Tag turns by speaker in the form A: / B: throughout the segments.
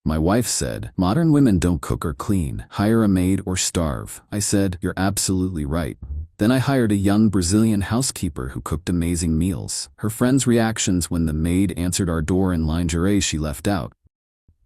A: My wife said, "Modern women don't cook or clean. Hire a maid or starve." I said, "You're absolutely right." Then I hired a young Brazilian housekeeper who cooked amazing meals. Her friends' reactions when the maid answered our door in lingerie she left out.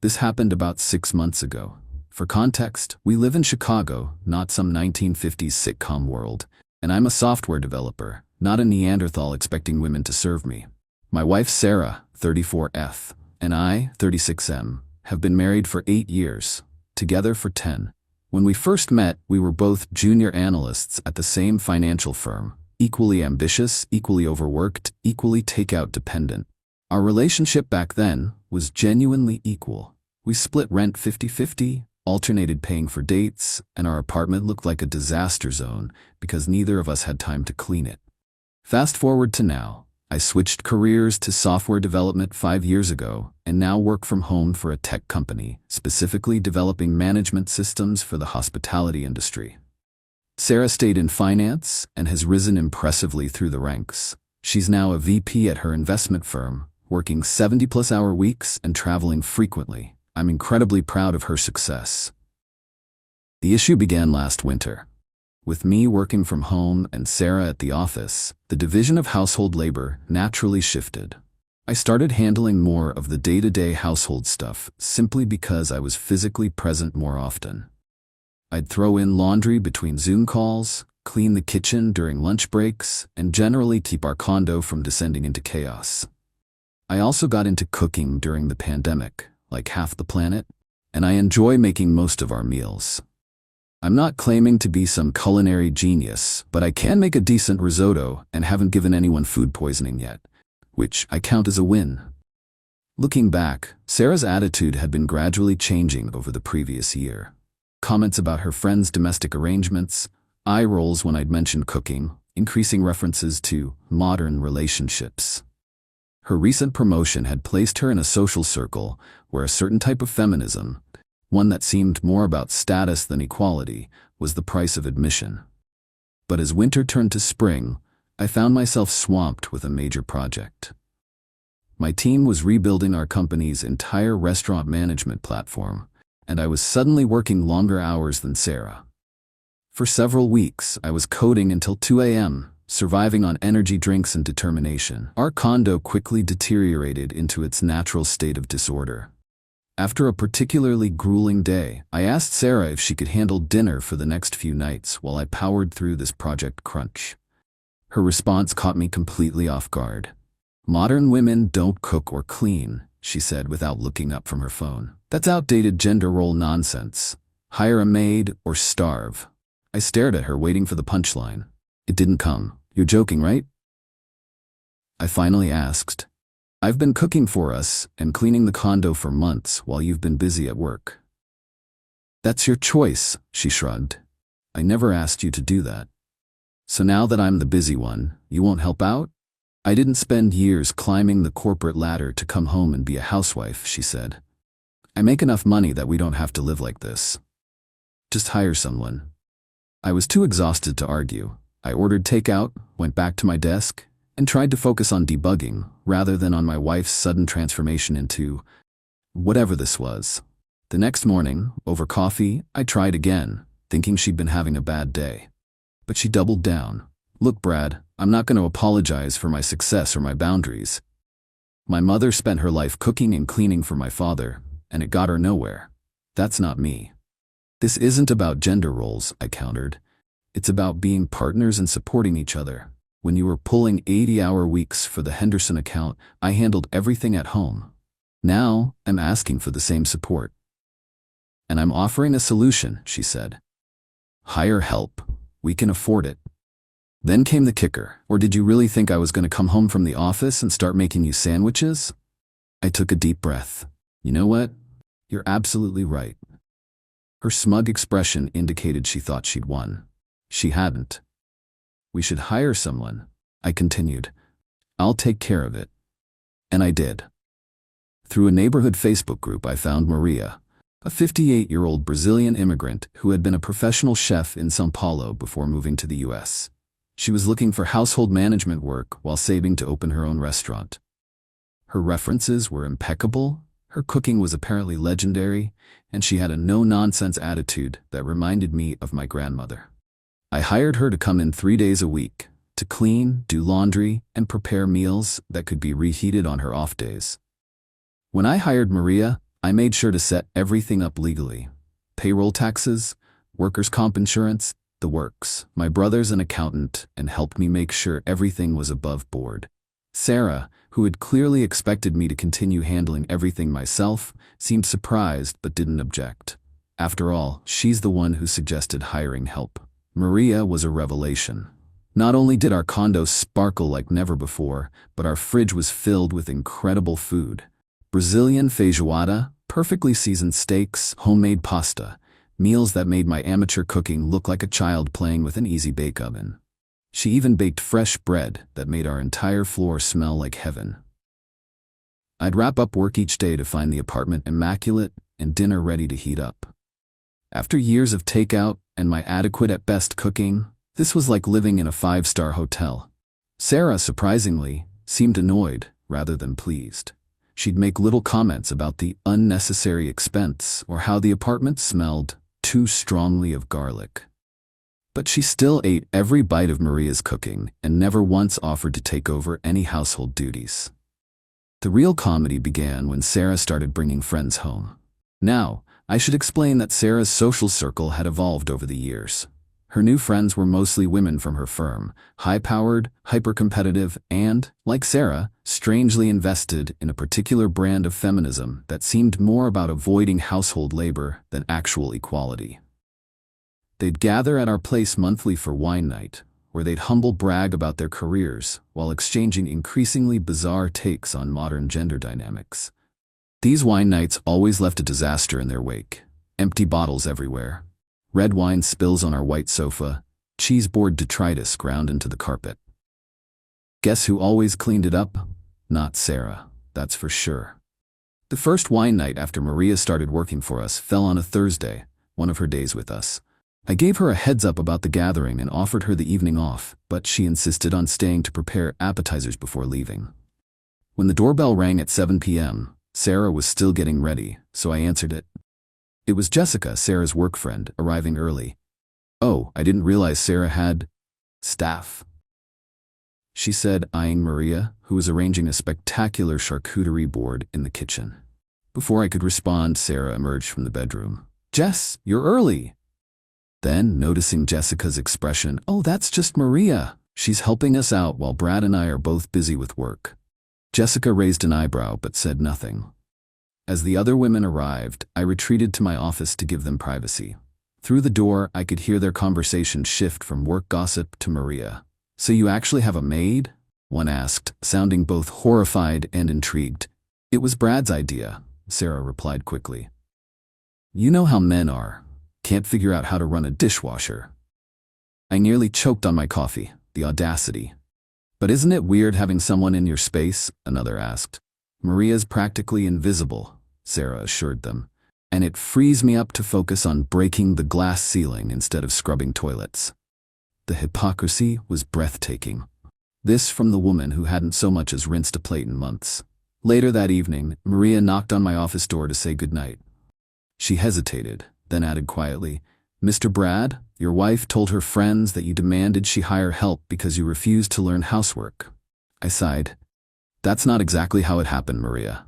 A: This happened about 6 months ago. For context, we live in Chicago, not some 1950s sitcom world, and I'm a software developer, not a Neanderthal expecting women to serve me. My wife Sarah, 34F, and I, 36M, have been married for 8 years, together for 10. When we first met, we were both junior analysts at the same financial firm, equally ambitious, equally overworked, equally takeout dependent. Our relationship back then was genuinely equal. We split rent 50-50, alternated paying for dates, and our apartment looked like a disaster zone because neither of us had time to clean it. Fast forward to now. I switched careers to software development 5 years ago and now work from home for a tech company, specifically developing management systems for the hospitality industry. Sarah stayed in finance and has risen impressively through the ranks. She's now a VP at her investment firm, working 70-plus-hour weeks and traveling frequently. I'm incredibly proud of her success. The issue began last winter. With me working from home and Sarah at the office, the division of household labor naturally shifted. I started handling more of the day-to-day household stuff simply because I was physically present more often. I'd throw in laundry between Zoom calls, clean the kitchen during lunch breaks, and generally keep our condo from descending into chaos. I also got into cooking during the pandemic, like half the planet, and I enjoy making most of our meals. I'm not claiming to be some culinary genius, but I can make a decent risotto and haven't given anyone food poisoning yet, which I count as a win. Looking back, Sarah's attitude had been gradually changing over the previous year. Comments about her friends' domestic arrangements, eye rolls when I'd mentioned cooking, increasing references to modern relationships. Her recent promotion had placed her in a social circle where a certain type of feminism, one that seemed more about status than equality, was the price of admission. But as winter turned to spring, I found myself swamped with a major project. My team was rebuilding our company's entire restaurant management platform, and I was suddenly working longer hours than Sarah. For several weeks, I was coding until 2 a.m., surviving on energy drinks and determination. Our condo quickly deteriorated into its natural state of disorder. After a particularly grueling day, I asked Sarah if she could handle dinner for the next few nights while I powered through this project crunch. Her response caught me completely off guard. "Modern women don't cook or clean," she said without looking up from her phone. "That's outdated gender role nonsense. Hire a maid or starve." I stared at her, waiting for the punchline. It didn't come. "You're joking, right?" I finally asked. "I've been cooking for us and cleaning the condo for months while you've been busy at work." "That's your choice," she shrugged. "I never asked you to do that." "So now that I'm the busy one, you won't help out?" "I didn't spend years climbing the corporate ladder to come home and be a housewife," she said. "I make enough money that we don't have to live like this. Just hire someone." I was too exhausted to argue. I ordered takeout, went back to my desk, and tried to focus on debugging rather than on my wife's sudden transformation into whatever this was. The next morning, over coffee, I tried again, thinking she'd been having a bad day. But she doubled down. "Look, Brad, I'm not going to apologize for my success or my boundaries. My mother spent her life cooking and cleaning for my father, and it got her nowhere. That's not me." "This isn't about gender roles," I countered. "It's about being partners and supporting each other. When you were pulling 80-hour weeks for the Henderson account, I handled everything at home. Now, I'm asking for the same support. And I'm offering a solution," she said. "Hire help. We can afford it." Then came the kicker. "Or did you really think I was going to come home from the office and start making you sandwiches?" I took a deep breath. "You know what? You're absolutely right." Her smug expression indicated she thought she'd won. She hadn't. "We should hire someone," I continued. "I'll take care of it." And I did. Through a neighborhood Facebook group, I found Maria, a 58-year-old Brazilian immigrant who had been a professional chef in São Paulo before moving to the US. She was looking for household management work while saving to open her own restaurant. Her references were impeccable, Her cooking was apparently legendary, and she had a no-nonsense attitude that reminded me of my grandmother. I hired her to come in 3 days a week, to clean, do laundry, and prepare meals that could be reheated on her off days. When I hired Maria, I made sure to set everything up legally. Payroll taxes, workers' comp insurance, the works. My brother's an accountant and helped me make sure everything was above board. Sarah, who had clearly expected me to continue handling everything myself, seemed surprised but didn't object. After all, she's the one who suggested hiring help. Maria was a revelation. Not only did our condo sparkle like never before, but our fridge was filled with incredible food. Brazilian feijoada, perfectly seasoned steaks, homemade pasta, meals that made my amateur cooking look like a child playing with an easy bake oven. She even baked fresh bread that made our entire floor smell like heaven. I'd wrap up work each day to find the apartment immaculate and dinner ready to heat up. After years of takeout and my adequate at best cooking, this was like living in a 5-star hotel. Sarah, surprisingly, seemed annoyed rather than pleased. She'd make little comments about the unnecessary expense or how the apartment smelled too strongly of garlic. But she still ate every bite of Maria's cooking and never once offered to take over any household duties. The real comedy began when Sarah started bringing friends home. Now, I should explain that Sarah's social circle had evolved over the years. Her new friends were mostly women from her firm, high-powered, hyper-competitive, and, like Sarah, strangely invested in a particular brand of feminism that seemed more about avoiding household labor than actual equality. They'd gather at our place monthly for wine night, where they'd humble brag about their careers while exchanging increasingly bizarre takes on modern gender dynamics. These wine nights always left a disaster in their wake. Empty bottles everywhere. Red wine spills on our white sofa, cheeseboard detritus ground into the carpet. Guess who always cleaned it up? Not Sarah, that's for sure. The first wine night after Maria started working for us fell on a Thursday, one of her days with us. I gave her a heads up about the gathering and offered her the evening off, but she insisted on staying to prepare appetizers before leaving. When the doorbell rang at 7 p.m., Sarah was still getting ready, so I answered it. It was Jessica, Sarah's work friend, arriving early. "Oh, I didn't realize Sarah had staff," she said, eyeing Maria, who was arranging a spectacular charcuterie board in the kitchen. Before I could respond, Sarah emerged from the bedroom. "Jess, you're early." Then, noticing Jessica's expression, "Oh, that's just Maria. She's helping us out while Brad and I are both busy with work." Jessica raised an eyebrow but said nothing. As the other women arrived, I retreated to my office to give them privacy. Through the door, I could hear their conversation shift from work gossip to Maria. "So you actually have a maid?" one asked, sounding both horrified and intrigued. "It was Brad's idea," Sarah replied quickly. "You know how men are. Can't figure out how to run a dishwasher." I nearly choked on my coffee, the audacity. "But isn't it weird having someone in your space?" another asked. "Maria's practically invisible," Sarah assured them, "and it frees me up to focus on breaking the glass ceiling instead of scrubbing toilets." The hypocrisy was breathtaking. This from the woman who hadn't so much as rinsed a plate in months. Later that evening, Maria knocked on my office door to say goodnight. She hesitated, then added quietly, "Mr. Brad, your wife told her friends that you demanded she hire help because you refused to learn housework." I sighed. "That's not exactly how it happened, Maria."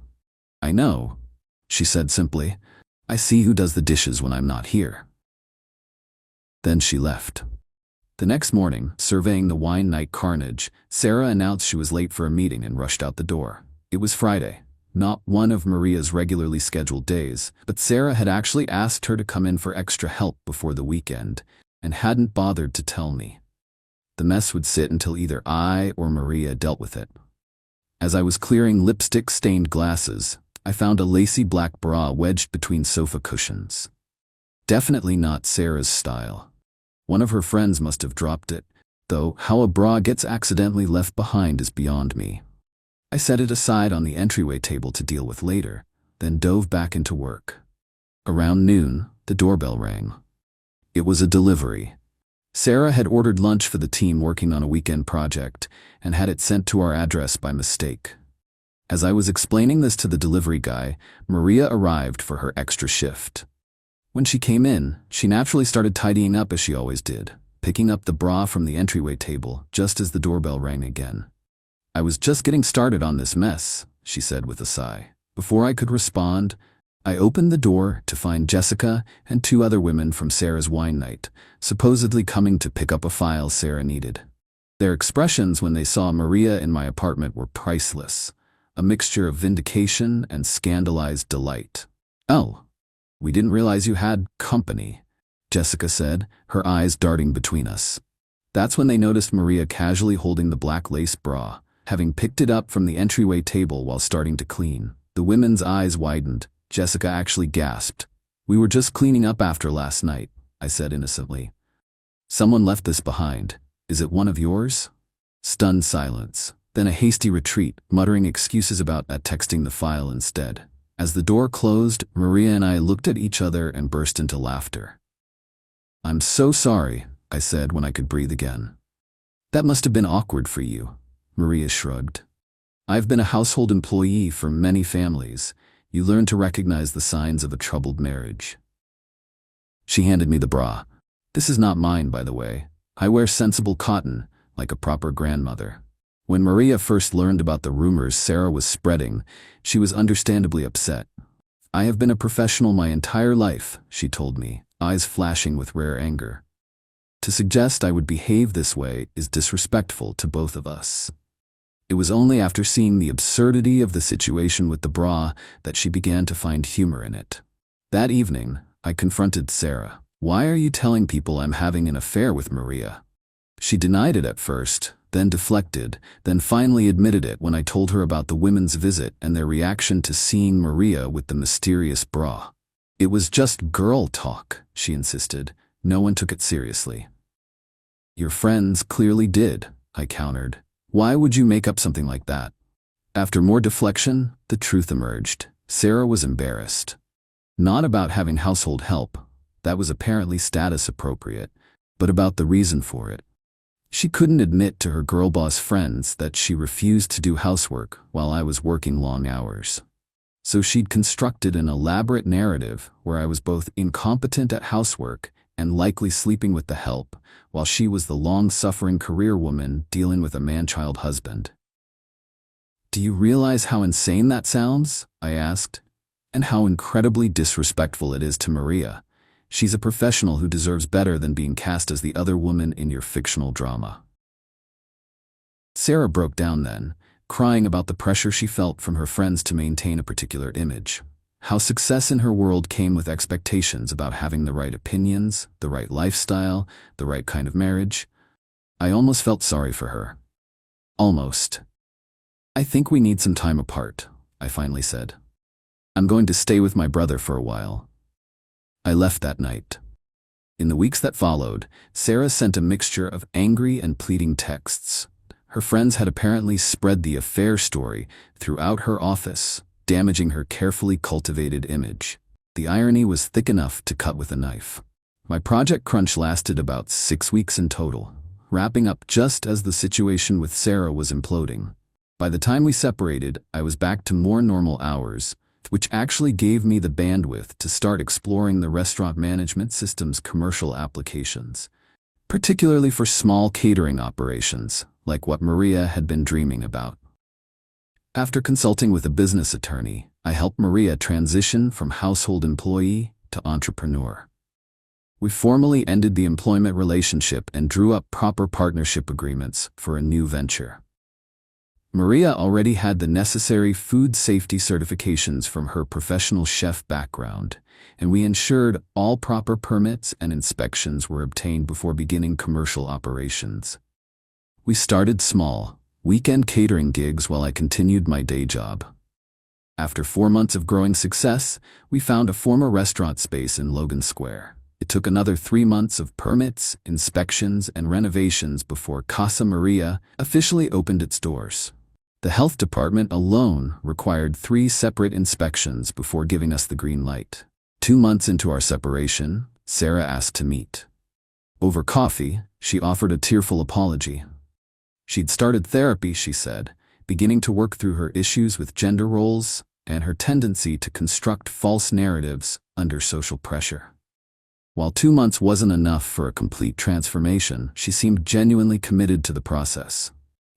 A: "I know," she said simply. "I see who does the dishes when I'm not here." Then she left. The next morning, surveying the wine night carnage, Sarah announced she was late for a meeting and rushed out the door. It was Friday, not one of Maria's regularly scheduled days, but Sarah had actually asked her to come in for extra help before the weekend and hadn't bothered to tell me. The mess would sit until either I or Maria dealt with it. As I was clearing lipstick-stained glasses, I found a lacy black bra wedged between sofa cushions. Definitely not Sarah's style. One of her friends must have dropped it, though how a bra gets accidentally left behind is beyond me. I set it aside on the entryway table to deal with later, then dove back into work. Around noon, the doorbell rang. It was a delivery. Sarah had ordered lunch for the team working on a weekend project and had it sent to our address by mistake. As I was explaining this to the delivery guy, Maria arrived for her extra shift. When she came in, she naturally started tidying up as she always did, picking up the bra from the entryway table just as the doorbell rang again. "I was just getting started on this mess," she said with a sigh. Before I could respond, I opened the door to find Jessica and 2 other women from Sarah's wine night, supposedly coming to pick up a file Sarah needed. Their expressions when they saw Maria in my apartment were priceless, a mixture of vindication and scandalized delight. "Oh, we didn't realize you had company," Jessica said, her eyes darting between us. That's when they noticed Maria casually holding the black lace bra, having picked it up from the entryway table while starting to clean. The women's eyes widened. Jessica actually gasped. "We were just cleaning up after last night," I said innocently. "Someone left this behind. Is it one of yours?" Stunned silence, then a hasty retreat, muttering excuses about texting the file instead. As the door closed, Maria and I looked at each other and burst into laughter. "I'm so sorry," I said when I could breathe again. "That must have been awkward for you," Maria shrugged. "I've been a household employee for many families. You learn to recognize the signs of a troubled marriage." She handed me the bra. "This is not mine, by the way. I wear sensible cotton, like a proper grandmother." When Maria first learned about the rumors Sarah was spreading, she was understandably upset. "I have been a professional my entire life," she told me, eyes flashing with rare anger. "To suggest I would behave this way is disrespectful to both of us." It was only after seeing the absurdity of the situation with the bra that she began to find humor in it. That evening, I confronted Sarah. "Why are you telling people I'm having an affair with Maria?" She denied it at first, then deflected, then finally admitted it when I told her about the women's visit and their reaction to seeing Maria with the mysterious bra. "It was just girl talk," she insisted. "No one took it seriously." "Your friends clearly did," I countered. "Why would you make up something like that?" After more deflection, the truth emerged. Sarah was embarrassed. Not about having household help, that was apparently status appropriate, but about the reason for it. She couldn't admit to her girl boss friends that she refused to do housework while I was working long hours. So she'd constructed an elaborate narrative where I was both incompetent at housework and likely sleeping with the help, while she was the long-suffering career woman dealing with a man-child husband. "Do you realize how insane that sounds?" I asked. "And how incredibly disrespectful it is to Maria. She's a professional who deserves better than being cast as the other woman in your fictional drama." Sarah broke down then, crying about the pressure she felt from her friends to maintain a particular image. How success in her world came with expectations about having the right opinions, the right lifestyle, the right kind of marriage. I almost felt sorry for her. Almost. "I think we need some time apart," I finally said. "I'm going to stay with my brother for a while." I left that night. In the weeks that followed, Sarah sent a mixture of angry and pleading texts. Her friends had apparently spread the affair story throughout her office, damaging her carefully cultivated image. The irony was thick enough to cut with a knife. My project crunch lasted about 6 weeks in total, wrapping up just as the situation with Sarah was imploding. By the time we separated, I was back to more normal hours, which actually gave me the bandwidth to start exploring the restaurant management system's commercial applications, particularly for small catering operations, like what Maria had been dreaming about. After consulting with a business attorney, I helped Maria transition from household employee to entrepreneur. We formally ended the employment relationship and drew up proper partnership agreements for a new venture. Maria already had the necessary food safety certifications from her professional chef background, and we ensured all proper permits and inspections were obtained before beginning commercial operations. We started small, weekend catering gigs while I continued my day job. After 4 months of growing success, we found a former restaurant space in Logan Square. It took another 3 months of permits, inspections, and renovations before Casa Maria officially opened its doors. The health department alone required 3 separate inspections before giving us the green light. 2 months into our separation, Sarah asked to meet. Over coffee, she offered a tearful apology. She'd started therapy, she said, beginning to work through her issues with gender roles and her tendency to construct false narratives under social pressure. While 2 months wasn't enough for a complete transformation, she seemed genuinely committed to the process.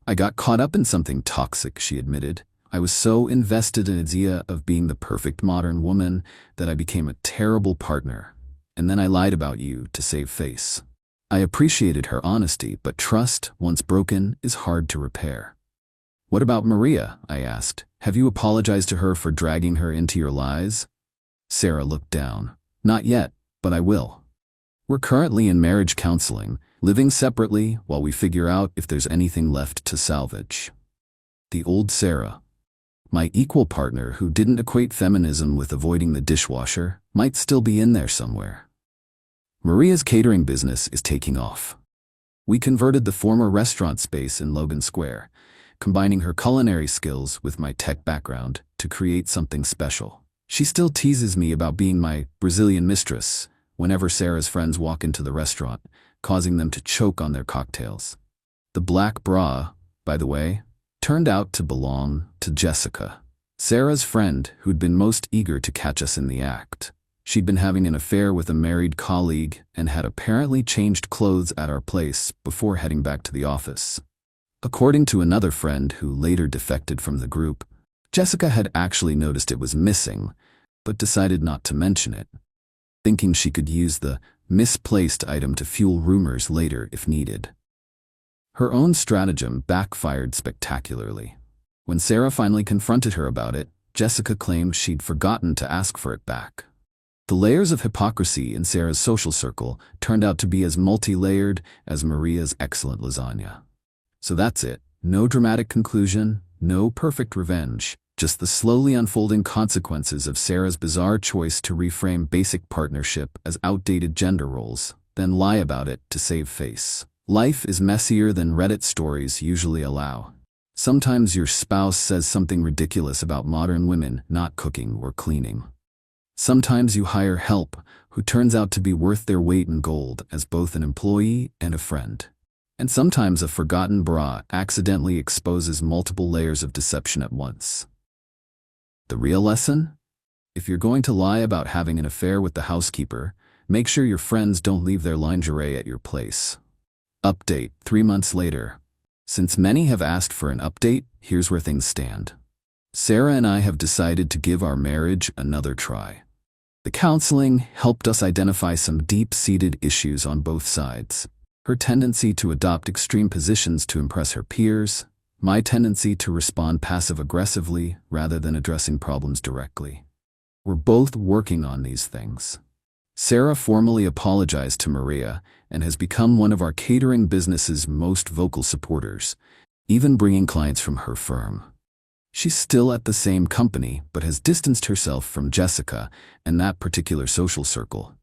A: "I got caught up in something toxic," she admitted. "I was so invested in the idea of being the perfect modern woman that I became a terrible partner, and then I lied about you to save face." I appreciated her honesty, but trust, once broken, is hard to repair. "What about Maria?" I asked. "Have you apologized to her for dragging her into your lies?" Sarah looked down. "Not yet, but I will. We're currently in marriage counseling, living separately while we figure out if there's anything left to salvage." The old Sarah, my equal partner who didn't equate feminism with avoiding the dishwasher, might still be in there somewhere. Maria's catering business is taking off. We converted the former restaurant space in Logan Square, combining her culinary skills with my tech background to create something special. She still teases me about being my Brazilian mistress whenever Sarah's friends walk into the restaurant, causing them to choke on their cocktails. The black bra, by the way, turned out to belong to Jessica, Sarah's friend who'd been most eager to catch us in the act. She'd been having an affair with a married colleague and had apparently changed clothes at our place before heading back to the office. According to another friend who later defected from the group, Jessica had actually noticed it was missing, but decided not to mention it, thinking she could use the misplaced item to fuel rumors later if needed. Her own stratagem backfired spectacularly. When Sarah finally confronted her about it, Jessica claimed she'd forgotten to ask for it back. The layers of hypocrisy in Sarah's social circle turned out to be as multi-layered as Maria's excellent lasagna. So that's it. No dramatic conclusion, no perfect revenge, just the slowly unfolding consequences of Sarah's bizarre choice to reframe basic partnership as outdated gender roles, then lie about it to save face. Life is messier than Reddit stories usually allow. Sometimes your spouse says something ridiculous about modern women not cooking or cleaning. Sometimes you hire help who turns out to be worth their weight in gold as both an employee and a friend. And sometimes a forgotten bra accidentally exposes multiple layers of deception at once. The real lesson? If you're going to lie about having an affair with the housekeeper, make sure your friends don't leave their lingerie at your place. Update 3 months later. Since many have asked for an update, here's where things stand. Sarah and I have decided to give our marriage another try. The counseling helped us identify some deep-seated issues on both sides. Her tendency to adopt extreme positions to impress her peers, my tendency to respond passive-aggressively rather than addressing problems directly. We're both working on these things. Sarah formally apologized to Maria and has become one of our catering business's most vocal supporters, even bringing clients from her firm. She's still at the same company, but has distanced herself from Jessica and that particular social circle.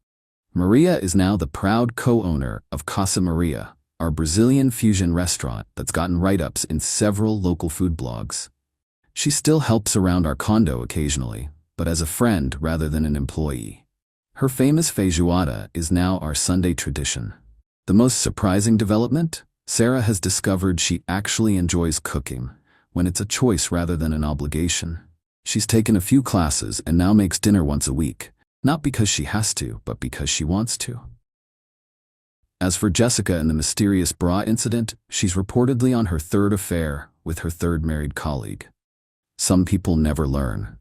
A: Maria is now the proud co-owner of Casa Maria, our Brazilian fusion restaurant that's gotten write-ups in several local food blogs. She still helps around our condo occasionally, but as a friend rather than an employee. Her famous feijoada is now our Sunday tradition. The most surprising development? Sarah has discovered she actually enjoys cooking, when it's a choice rather than an obligation. She's taken a few classes and now makes dinner once a week, not because she has to, but because she wants to. As for Jessica and the mysterious bra incident, she's reportedly on her third affair with her third married colleague. Some people never learn.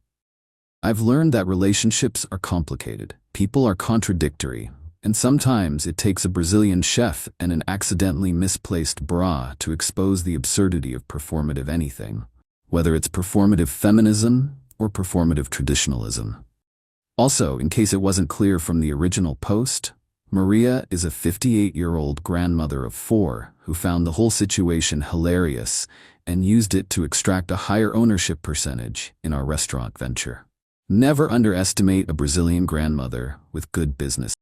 A: I've learned that relationships are complicated, people are contradictory, and sometimes it takes a Brazilian chef and an accidentally misplaced bra to expose the absurdity of performative anything, whether it's performative feminism or performative traditionalism. Also, in case it wasn't clear from the original post, Maria is a 58-year-old grandmother of 4 who found the whole situation hilarious and used it to extract a higher ownership percentage in our restaurant venture. Never underestimate a Brazilian grandmother with good business